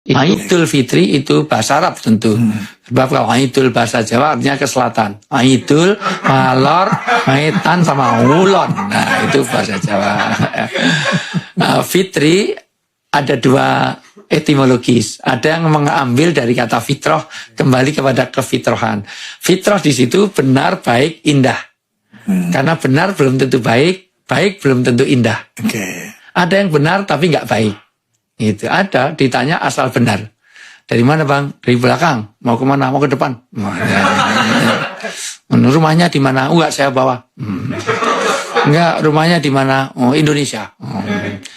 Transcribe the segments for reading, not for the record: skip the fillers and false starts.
Idul Fitri itu bahasa Arab tentu. Sebab kalau Idul bahasa Jawa artinya ke selatan. Idul, malor, maitan sama ulon. Nah, itu bahasa Jawa. Fitri ada dua etimologis. Ada yang mengambil dari kata fitrah kembali kepada kefitrahan. Fitrah di situ benar, baik, indah. Karena benar belum tentu baik, baik belum tentu indah. Ada yang benar tapi nggak baik. Itu ada, ditanya asal benar. Dari mana bang? Dari belakang. Mau kemana? Mau ke depan? Rumahnya di mana? Enggak, saya bawa. Enggak, rumahnya di mana? Oh, Indonesia.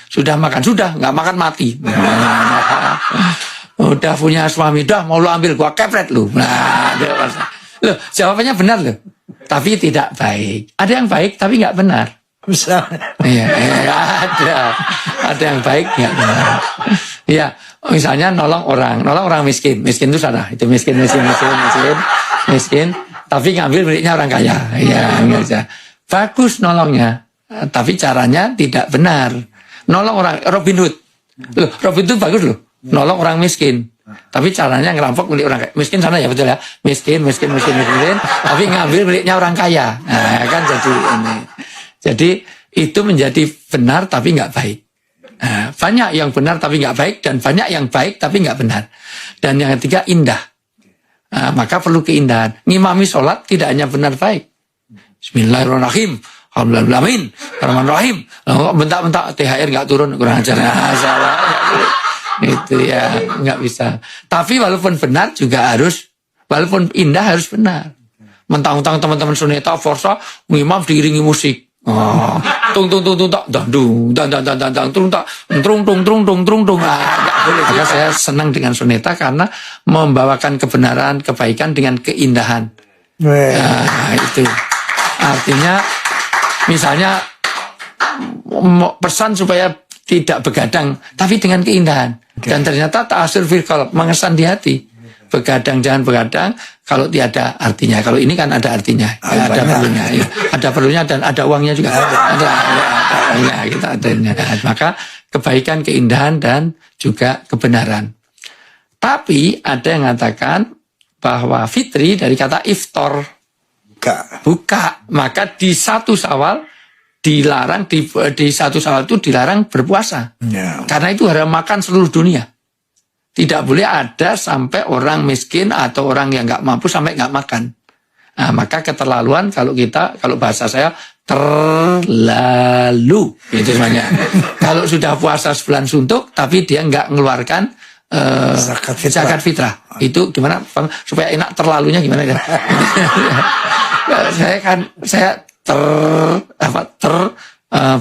Sudah makan? Sudah, enggak makan mati. Udah punya suami, dah mau lu ambil, gua kepret lu. Nah, loh, jawabannya benar loh. Tapi tidak baik. Ada yang baik tapi enggak benar. Iya, ada yang baik enggak benar. Iya, misalnya nolong orang miskin itu salah. Itu miskin, tapi ngambil miliknya orang kaya. Iya, enggak. Bagus nolongnya, tapi caranya tidak benar. Nolong orang Robin Hood. Loh, Robin Hood bagus loh. Nolong orang miskin. Tapi caranya ngerampok milik orang kaya. Miskin sana ya, betul ya. Miskin, tapi ngambil miliknya orang kaya. Nah, kan jadi ini. Jadi itu menjadi benar tapi nggak baik. Nah, banyak yang benar tapi nggak baik dan banyak yang baik tapi nggak benar. Dan yang ketiga indah. Nah, maka perlu keindahan. Ngimami sholat tidak hanya benar baik. Bismillahirrahmanirrahim. Alhamdulillahirrahmanirrahim. Rahmanirrahim. Bentak-bentak THR nggak turun, kurang ajar. Salah. Itu ya nggak bisa. Tapi walaupun benar juga harus, walaupun indah harus benar. Mentang-mentang teman-teman suneta forsa ngimam diiringi musik. Oh, tung tak dandung dan tung tak trung tung. Maka saya senang dengan suneta karena membawakan kebenaran, kebaikan dengan keindahan. Nah, itu artinya misalnya pesan supaya tidak begadang tapi dengan keindahan. Dan ternyata ta'asur fil qalb, mengesan di hati. Begadang jangan begadang kalau tiada artinya. Kalau ini kan ada artinya, ya, ada perlunya, ya. Ada perlunya dan ada uangnya juga. Ada kita adanya. Maka kebaikan, keindahan dan juga kebenaran. Tapi ada yang mengatakan bahwa fitri dari kata iftar, buka. Maka di 1 Syawal dilarang di 1 Syawal itu dilarang berpuasa. Karena itu harus makan seluruh dunia. Tidak boleh ada sampai orang miskin atau orang yang nggak mampu sampai nggak makan. Nah, maka keterlaluan kalau bahasa saya terlalu, itu semuanya. Kalau sudah puasa sebulan suntuk, tapi dia nggak mengeluarkan zakat fitrah. Itu gimana? Supaya enak terlalunya gimana ya? saya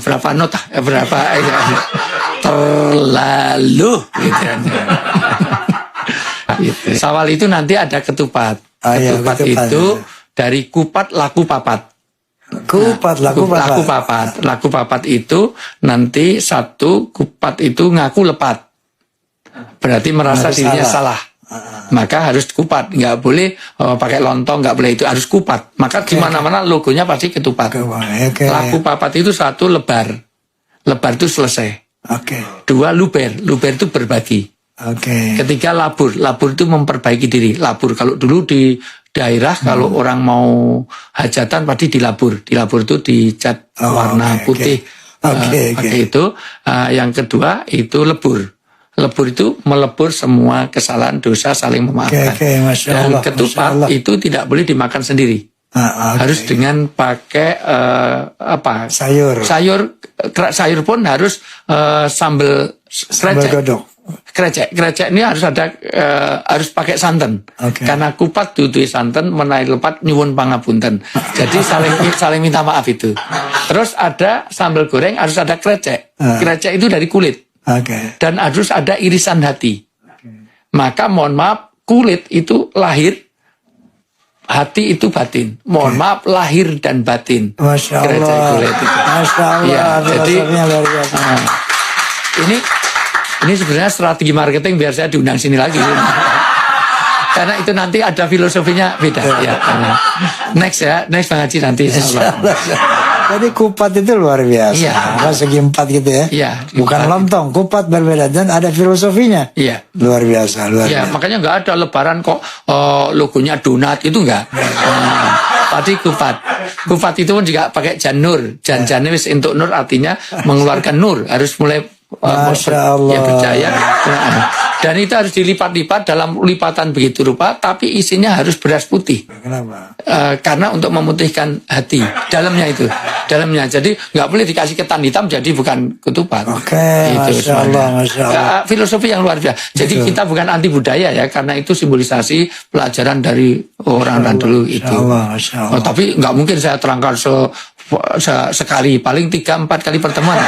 berapa nota? Berapa? Terlalu gitu. Gitu. Syawal itu nanti ada ketupat. Ketupat itu dari kupat laku papat. Laku papat itu nanti satu kupat itu ngaku lepat. Berarti merasa dirinya salah. Maka harus kupat, nggak boleh pakai lontong, nggak boleh, itu harus kupat. Maka di mana-mana logonya pasti ketupat. Laku papat itu 1 lebar. Lebar itu selesai. 2 luber itu berbagi. Ketiga labur itu memperbaiki diri. Labur kalau dulu di daerah kalau orang mau hajatan pasti dilabur itu dicat warna putih. Pakai itu. Yang kedua itu lebur itu melebur semua kesalahan dosa, saling memaafkan. Dan ketupat itu tidak boleh dimakan sendiri. Harus dengan pakai sayur pun harus sambal krecek ini harus ada harus pakai santan. Karena kupat dudu santan menaik lepat nyuwun pangapunten. Jadi saling minta maaf itu. Terus ada sambal goreng harus ada krecek itu dari kulit. Dan harus ada irisan hati. Maka mohon maaf, kulit itu lahir, hati itu batin. Mohon maaf, lahir dan batin. Masya Allah. Kulit itu. Masya Allah. Ya, jadi ini sebenarnya strategi marketing biar saya diundang sini lagi. Karena itu nanti ada filosofinya beda. Ya, next Bang Haji nanti. Insya Allah. Jadi kupat itu luar biasa. Iya. Segi 4 gitu ya. Iya. Bukan lontong, kupat berbeda dan ada filosofinya. Iya. Luar biasa, luar Ya, biasa. makanya nggak ada lebaran kok logonya donat itu nggak. Tadi kupat. Kupat itu pun juga pakai janur. Jan wis untuk nur artinya mengeluarkan nur. Harus mulai Masya Allah. ya berjaya. Dan itu harus dilipat-lipat dalam lipatan begitu rupa, tapi isinya harus beras putih. Kenapa? Karena untuk memutihkan hati dalamnya itu, dalamnya. Jadi nggak boleh dikasih ketan hitam, jadi bukan ketupat. Oke, Masya semuanya. Allah, Masya Allah. Filosofi yang luar biasa. Jadi Betul. kita bukan anti budaya ya, karena itu simbolisasi pelajaran dari orang dulu itu. Masya Allah, Masya Allah. Oh, tapi nggak mungkin saya terangkan sekali, paling 3-4 kali pertemuan.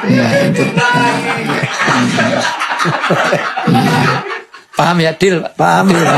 Ya, itu. Paham ya, Dil? Paham ya?